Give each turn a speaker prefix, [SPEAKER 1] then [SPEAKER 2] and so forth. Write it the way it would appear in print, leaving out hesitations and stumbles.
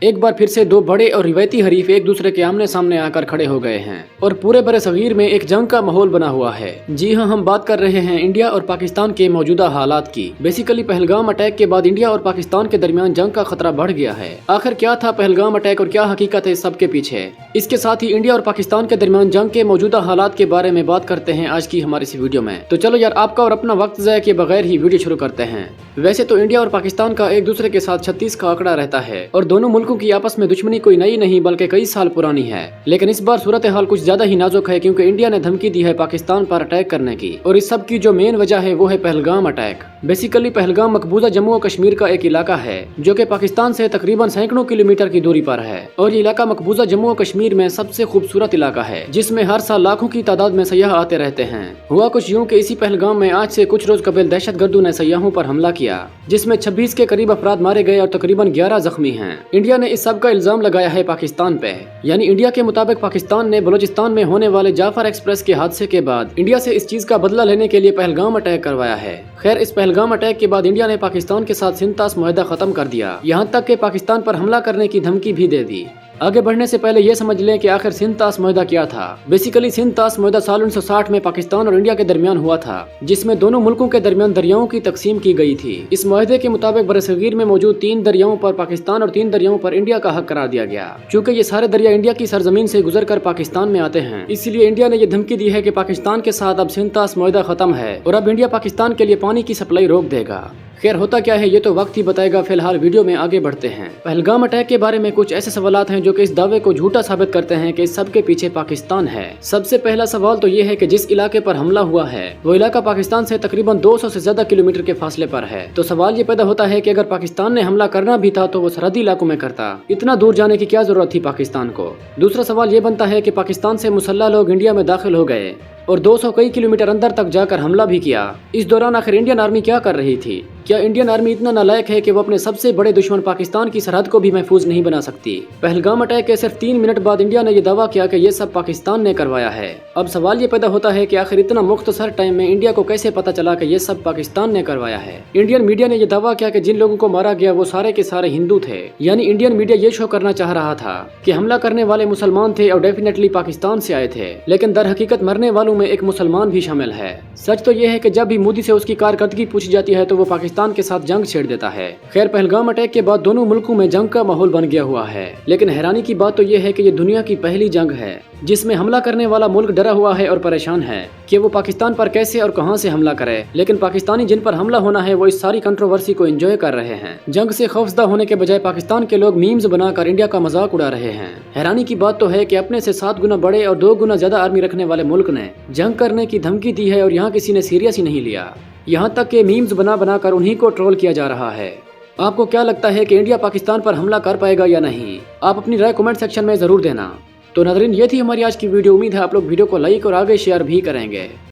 [SPEAKER 1] एक बार फिर से दो बड़े और रिवायती हरीफ एक दूसरे के आमने सामने आकर खड़े हो गए हैं और पूरे बड़े सगीर में एक जंग का माहौल बना हुआ है। जी हाँ, हम बात कर रहे हैं इंडिया और पाकिस्तान के मौजूदा हालात की। बेसिकली पहलगाम अटैक के बाद इंडिया और पाकिस्तान के दरमियान जंग का खतरा बढ़ गया है। आखिर क्या था पहलगाम अटैक और क्या हकीकत है इस सब के पीछे? इसके साथ ही इंडिया और पाकिस्तान के दरमियान जंग के मौजूदा हालात के बारे में बात करते हैं आज की हमारी इस वीडियो में। तो चलो यार, आपका और अपना वक्त ज़ाया किए बगैर ही वीडियो शुरू करते हैं। वैसे तो इंडिया और पाकिस्तान का एक दूसरे के साथ 36 का आंकड़ा रहता है और दोनों मुल्कों की आपस में दुश्मनी कोई नई नहीं बल्कि कई साल पुरानी है। लेकिन इस बार सूरत हाल कुछ ज्यादा ही नाजुक है क्योंकि इंडिया ने धमकी दी है पाकिस्तान पर अटैक करने की और इस सब की जो मेन वजह है वो है पहलगाम अटैक। बेसिकली पहलगाम मकबूजा जम्मू और कश्मीर का एक इलाका है जो कि पाकिस्तान से तकरीबन सैकड़ों किलोमीटर की दूरी पर है और ये इलाका मकबूजा जम्मू और कश्मीर में सबसे खूबसूरत इलाका है जिसमें हर साल लाखों की तादाद में सयाह आते रहते हैं। हुआ कुछ यूं कि इसी पहलगाम में आज से कुछ रोज कबल दहशतगर्दों ने सयाहों पर हमला किया जिसमें 26 के करीब अफराद मारे गए और तकरीबन 11 जख्मी हैं। इंडिया ने इस सब का इल्जाम लगाया है पाकिस्तान पे। यानी इंडिया के मुताबिक पाकिस्तान ने बलूचिस्तान में होने वाले जाफर एक्सप्रेस के हादसे के बाद इंडिया से इस चीज का बदला लेने के लिए पहलगाम अटैक करवाया है। खैर, इस पहलगाम अटैक के बाद इंडिया ने पाकिस्तान के साथ सिंतास मुआहदा खत्म कर दिया, यहाँ तक कि पाकिस्तान पर हमला करने की धमकी भी दे दी। आगे बढ़ने से पहले ये समझ लें कि आखिर सिंतास मुआहदा क्या था। बेसिकली सिंतास मुआहदा साल 1960 में पाकिस्तान और इंडिया के दरमियान हुआ था जिसमें दोनों मुल्कों के दरमियान दरियाओं की तकसीम की गई थी। इस मुआहदे के मुताबिक बरसगीर में मौजूद 3 दरियाओं पर पाकिस्तान और 3 दरियाओं पर इंडिया का हक करार दिया गया। चूँकि ये सारे दरिया इंडिया की सरजमीन से गुजर कर पाकिस्तान में आते हैं, इसलिए इंडिया ने ये धमकी दी है कि पाकिस्तान के साथ अब सिंतास मुआहदा खत्म है और अब इंडिया पाकिस्तान के लिए पानी की सप्लाई रोक देगा। खैर, होता क्या है ये तो वक्त ही बताएगा। फिलहाल वीडियो में आगे बढ़ते हैं। पहलगाम अटैक के बारे में कुछ ऐसे सवालात हैं जो कि इस दावे को झूठा साबित करते हैं कि इस सब के पीछे पाकिस्तान है। सबसे पहला सवाल तो ये है कि जिस इलाके पर हमला हुआ है वो इलाका पाकिस्तान से तकरीबन 200 से ज्यादा किलोमीटर के फासले पर है। तो सवाल ये पैदा होता है कि अगर पाकिस्तान ने हमला करना भी था तो वो सरहदी इलाकों में करता, इतना दूर जाने की क्या जरूरत थी पाकिस्तान को। दूसरा सवाल ये बनता है कि पाकिस्तान से मुसल्लह लोग इंडिया में दाखिल हो गए और 200 कई किलोमीटर अंदर तक जाकर हमला भी किया। इस दौरान आखिर इंडियन आर्मी क्या कर रही थी? क्या इंडियन आर्मी इतना नालायक है कि वो अपने सबसे बड़े दुश्मन पाकिस्तान की सरहद को भी महफूज नहीं बना सकती? पहलगाम अटैक के सिर्फ 3 मिनट बाद इंडिया ने यह दावा किया कि ये सब पाकिस्तान ने करवाया है। अब सवाल ये पैदा होता है कि आखिर इतना मुख्तसर टाइम में इंडिया को कैसे पता चला कि ये सब पाकिस्तान ने करवाया है? इंडियन मीडिया ने यह दावा किया कि जिन लोगों को मारा गया वो सारे के सारे हिंदू थे। यानी इंडियन मीडिया ये शो करना चाह रहा था कि हमला करने वाले मुसलमान थे और डेफिनेटली पाकिस्तान से आए थे, लेकिन दर हकीकत मरने वालों में एक मुसलमान भी शामिल है। सच तो यह है कि जब भी मोदी से उसकी कारकर्दगी पूछी जाती है तो वो पाकिस्तान के साथ जंग छेड़ देता है। खैर, पहलगाम अटैक के बाद दोनों मुल्कों में जंग का माहौल बन गया हुआ है, लेकिन हैरानी की बात तो यह है कि ये दुनिया की पहली जंग है जिसमें हमला करने वाला मुल्क डरा हुआ है और परेशान है कि वो पाकिस्तान पर कैसे और कहां से हमला करे। लेकिन पाकिस्तानी जिन पर हमला होना है वो इस सारी कंट्रोवर्सी को एंजॉय कर रहे हैं। जंग से खौफजदा होने के बजाय पाकिस्तान के लोग मीम्स बनाकर इंडिया का मजाक उड़ा रहे हैं। हैरानी की बात तो है कि अपने से 7 गुना बड़े और 2 गुना ज्यादा आर्मी रखने वाले मुल्क ने जंग करने की धमकी दी है और यहाँ किसी ने सीरियस ही नहीं लिया। यहाँ तक कि मीम्स बना कर उन्हीं को ट्रोल किया जा रहा है। आपको क्या लगता है कि इंडिया पाकिस्तान पर हमला कर पाएगा या नहीं? आप अपनी राय कमेंट सेक्शन में जरूर देना। तो नाज़रीन, ये थी हमारी आज की वीडियो। उम्मीद है आप लोग वीडियो को लाइक और आगे शेयर भी करेंगे।